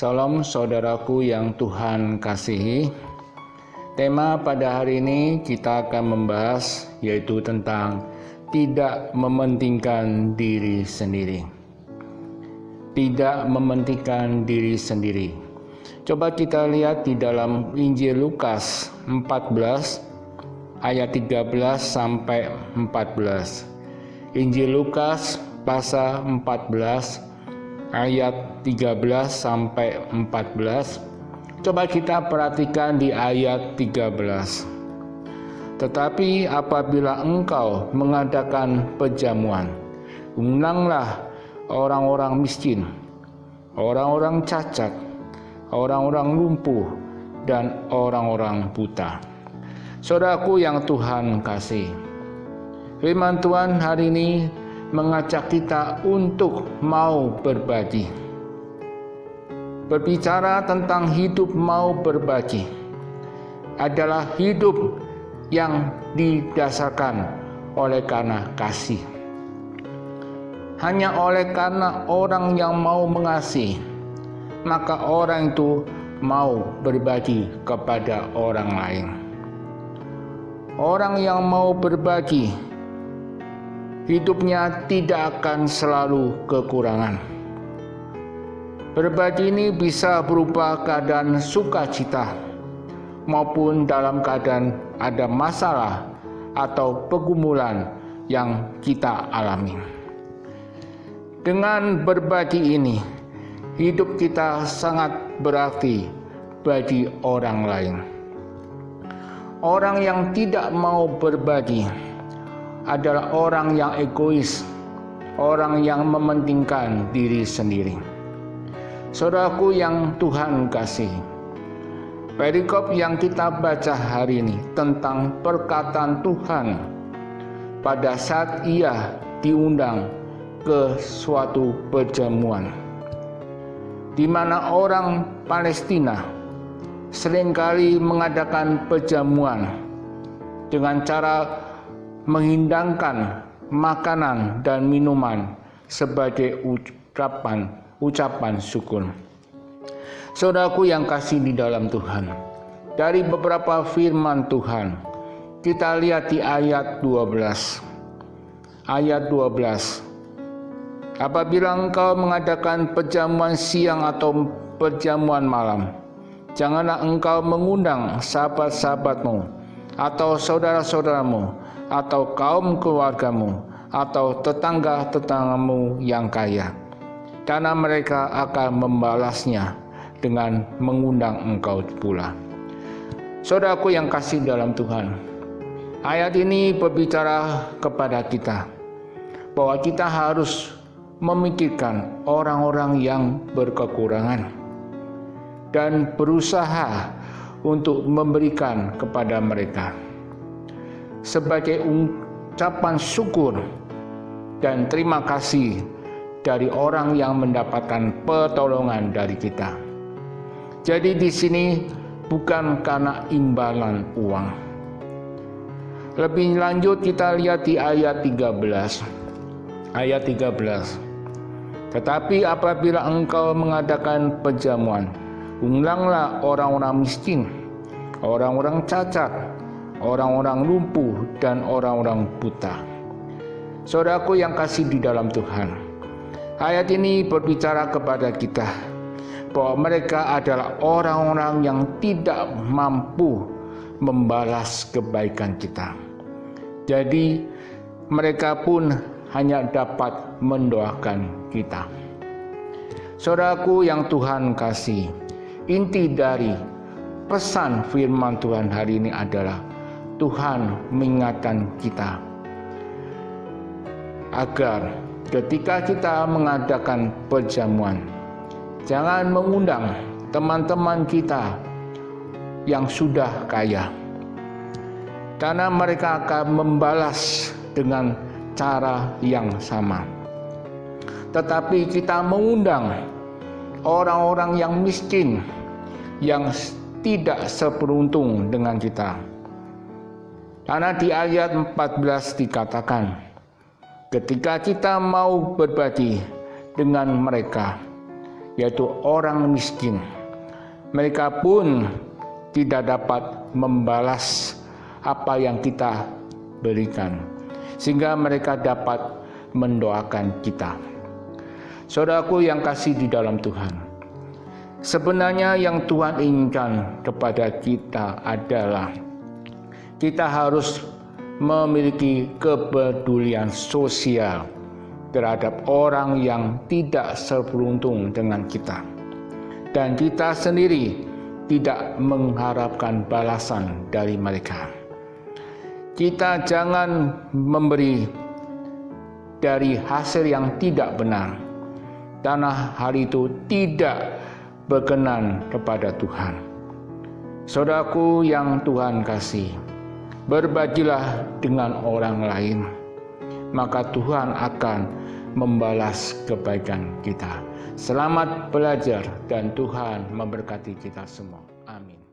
Salam saudaraku yang Tuhan kasihi. Tema pada hari ini kita akan membahas yaitu tentang tidak mementingkan diri sendiri. Tidak mementingkan diri sendiri. Coba kita lihat di dalam Injil Lukas 14 ayat 13 sampai 14. Injil Lukas pasal 14 ayat 13 sampai 14. Coba kita perhatikan di ayat 13. Tetapi apabila engkau mengadakan perjamuan, undanglah orang-orang miskin, orang-orang cacat, orang-orang lumpuh, dan orang-orang buta. Saudaraku yang Tuhan kasih, firman Tuhan hari ini mengajak kita untuk mau berbagi. Berbicara tentang hidup mau berbagi adalah hidup yang didasarkan oleh karena kasih. Hanya oleh karena orang yang mau mengasihi, maka orang itu mau berbagi kepada orang lain. Orang yang mau berbagi, hidupnya tidak akan selalu kekurangan. Berbagi ini bisa berupa keadaan sukacita maupun dalam keadaan ada masalah atau pergumulan yang kita alami. Dengan berbagi ini, hidup kita sangat berarti bagi orang lain. Orang yang tidak mau berbagi adalah orang yang egois, orang yang mementingkan diri sendiri. Saudaraku yang Tuhan kasih, perikop yang kita baca hari ini tentang perkataan Tuhan pada saat ia diundang ke suatu perjamuan, di mana orang Palestina seringkali mengadakan perjamuan dengan cara menghidangkan makanan dan minuman sebagai ucapan syukur. Saudaraku yang kasih di dalam Tuhan, dari beberapa firman Tuhan, kita lihat di ayat 12. Ayat 12. Apabila engkau mengadakan perjamuan siang atau perjamuan malam, janganlah engkau mengundang sahabat-sahabatmu atau saudara-saudaramu atau kaum keluargamu atau tetangga-tetanggamu yang kaya, karena mereka akan membalasnya dengan mengundang engkau pula. Saudaraku yang kasih dalam Tuhan, ayat ini berbicara kepada kita bahwa kita harus memikirkan orang-orang yang berkekurangan dan berusaha untuk memberikan kepada mereka sebagai ucapan syukur dan terima kasih dari orang yang mendapatkan pertolongan dari kita. Jadi di sini bukan karena imbalan uang. Lebih lanjut kita lihat di ayat 13. Ayat 13. Tetapi apabila engkau mengadakan perjamuan, undanglah orang-orang miskin, orang-orang cacat, orang-orang lumpuh, dan orang-orang buta. Saudaraku yang kasih di dalam Tuhan, ayat ini berbicara kepada kita bahwa mereka adalah orang-orang yang tidak mampu membalas kebaikan kita. Jadi mereka pun hanya dapat mendoakan kita. Saudaraku yang Tuhan kasih, inti dari pesan firman Tuhan hari ini adalah Tuhan mengingatkan kita agar ketika kita mengadakan perjamuan, jangan mengundang teman-teman kita yang sudah kaya, karena mereka akan membalas dengan cara yang sama. Tetapi kita mengundang orang-orang yang miskin, yang tidak seberuntung dengan kita. Karena di ayat 14 dikatakan, ketika kita mau berbagi dengan mereka yaitu orang miskin. Mereka pun tidak dapat membalas apa yang kita berikan, sehingga mereka dapat mendoakan kita. Saudaraku yang kasih di dalam Tuhan, sebenarnya yang Tuhan inginkan kepada kita adalah kita harus memiliki kepedulian sosial terhadap orang yang tidak seberuntung dengan kita. Dan kita sendiri tidak mengharapkan balasan dari mereka. Kita jangan memberi dari hasil yang tidak benar, karena hal itu tidak berkenan kepada Tuhan. Saudaraku yang Tuhan kasih, berbagilah dengan orang lain, maka Tuhan akan membalas kebaikan kita. Selamat belajar dan Tuhan memberkati kita semua. Amin.